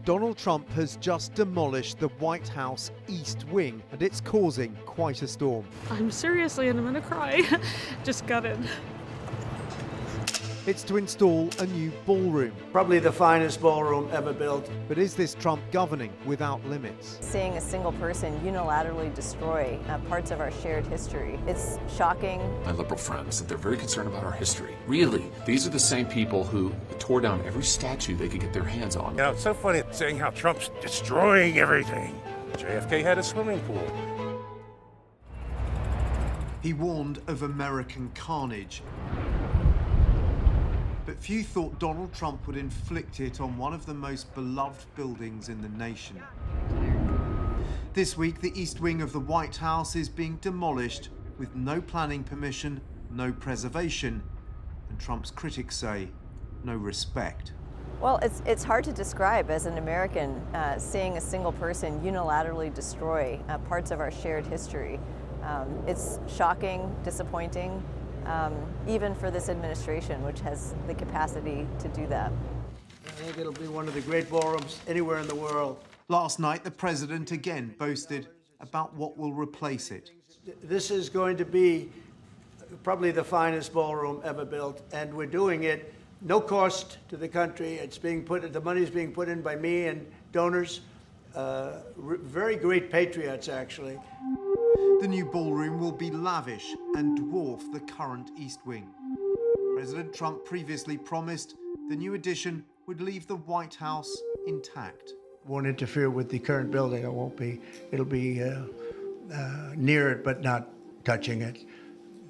Donald Trump has just demolished the White House East Wing, and it's causing quite a storm. I'm seriously, and I'm gonna cry. Just gutted. It's to install a new ballroom. Probably the finest ballroom ever built. But is this Trump governing without limits? Seeing a single person unilaterally destroy parts of our shared history, it's shocking. My liberal friends said they're very concerned about our history. Really, these are the same people who tore down every statue they could get their hands on. You know, it's so funny saying how Trump's destroying everything. JFK had a swimming pool. He warned of American carnage. But few thought Donald Trump would inflict it on one of the most beloved buildings in the nation. This week, the East Wing of the White House is being demolished with no planning permission, no preservation, and Trump's critics say, no respect. Well, it's hard to describe as an American seeing a single person unilaterally destroy parts of our shared history. It's shocking, disappointing, even for this administration, which has the capacity to do that. I think it'll be one of the great ballrooms anywhere in the world. Last night, the president again boasted about what will replace it. This is going to be probably the finest ballroom ever built, and we're doing it no cost to the country. It's being the money's being put in by me and donors, very great patriots, actually. The new ballroom will be lavish and dwarf the current East Wing. President Trump previously promised the new addition would leave the White House intact. Won't interfere with the current building. It'll be near it, but not touching it,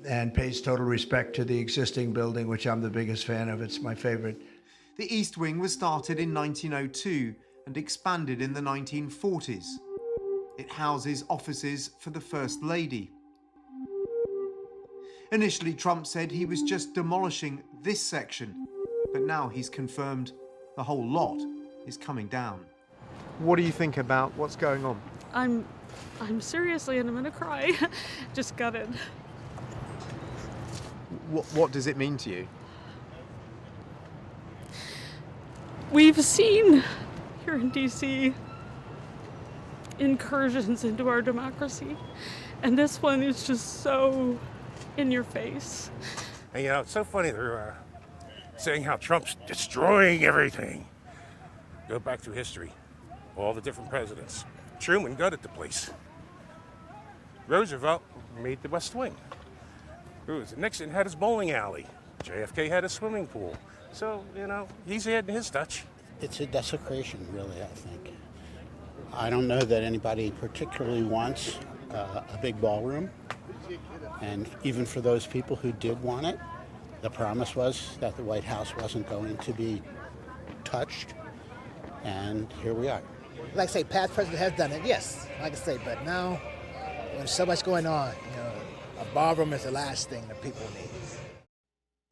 and pays total respect to the existing building, which I'm the biggest fan of. It's my favorite. The East Wing was started in 1902 and expanded in the 1940s. It houses offices for the First Lady. Initially, Trump said he was just demolishing this section, but now he's confirmed the whole lot is coming down. What do you think about what's going on? I'm seriously, and I'm gonna cry. Just gutted. What does it mean to you? We've seen here in DC incursions into our democracy, and this one is just so in your face. And you know, it's so funny they're saying how Trump's destroying everything. Go back through history, all the different presidents. Truman gutted the place. Roosevelt made the West Wing. Nixon had his bowling alley. JFK had a swimming pool. So, you know, he's adding his touch. It's a desecration, really, I think. I don't know that anybody particularly wants a big ballroom. And even for those people who did want it, the promise was that the White House wasn't going to be touched. And here we are. Like I say, past president has done it, yes, like I say, but now when so much going on, a ballroom is the last thing that people need.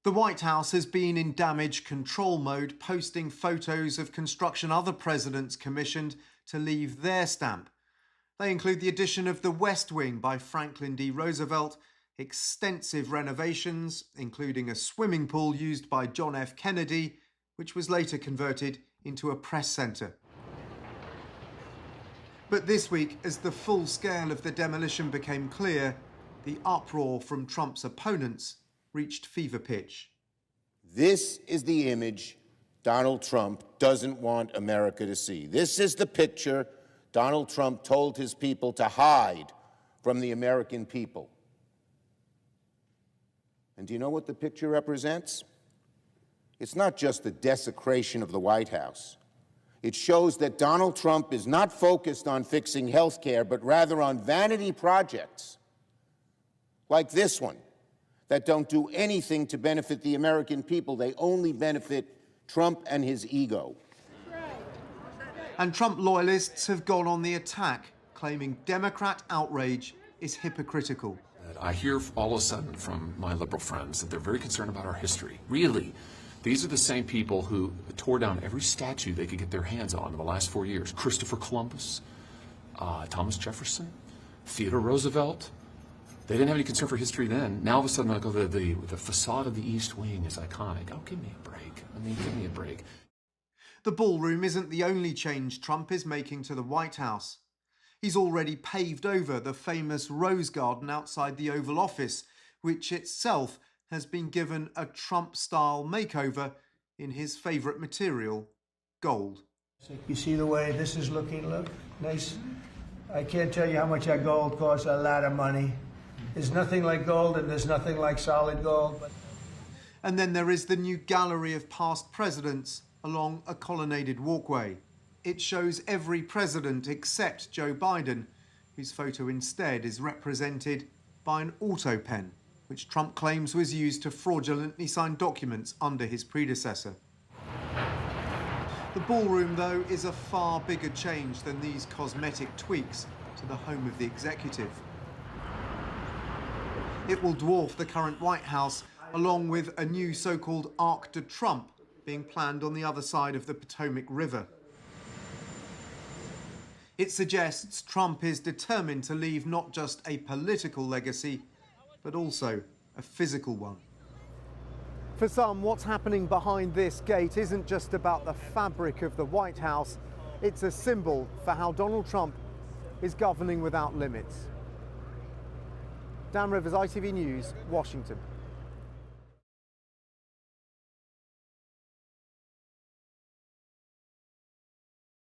The White House has been in damage control mode, posting photos of construction other presidents commissioned to leave their stamp. They include the addition of the West Wing by Franklin D. Roosevelt, extensive renovations, including a swimming pool used by John F. Kennedy, which was later converted into a press centre. But this week, as the full scale of the demolition became clear, the uproar from Trump's opponents reached fever pitch. This is the image Donald Trump doesn't want America to see. This is the picture Donald Trump told his people to hide from the American people. And do you know what the picture represents? It's not just the desecration of the White House. It shows that Donald Trump is not focused on fixing health care, but rather on vanity projects like this one that don't do anything to benefit the American people. They only benefit Trump and his ego. And Trump loyalists have gone on the attack, claiming Democrat outrage is hypocritical. I hear all of a sudden from my liberal friends that they're very concerned about our history. Really, these are the same people who tore down every statue they could get their hands on in the last 4 years. Christopher Columbus, Thomas Jefferson, Theodore Roosevelt. They didn't have any concern for history then. Now all of a sudden, the facade of the East Wing is iconic. Oh, give me a break. Give me a break. The ballroom isn't the only change Trump is making to the White House. He's already paved over the famous Rose Garden outside the Oval Office, which itself has been given a Trump-style makeover in his favourite material, gold. You see the way this is looking? Look, nice. I can't tell you how much that gold costs, a lot of money. There's nothing like gold and there's nothing like solid gold. And then there is the new gallery of past presidents along a colonnaded walkway. It shows every president except Joe Biden, whose photo instead is represented by an auto pen, which Trump claims was used to fraudulently sign documents under his predecessor. The ballroom, though, is a far bigger change than these cosmetic tweaks to the home of the executive. It will dwarf the current White House, along with a new so-called Arc de Trump being planned on the other side of the Potomac River. It suggests Trump is determined to leave not just a political legacy, but also a physical one. For some, what's happening behind this gate isn't just about the fabric of the White House, it's a symbol for how Donald Trump is governing without limits. Dan Rivers, ITV News, Washington.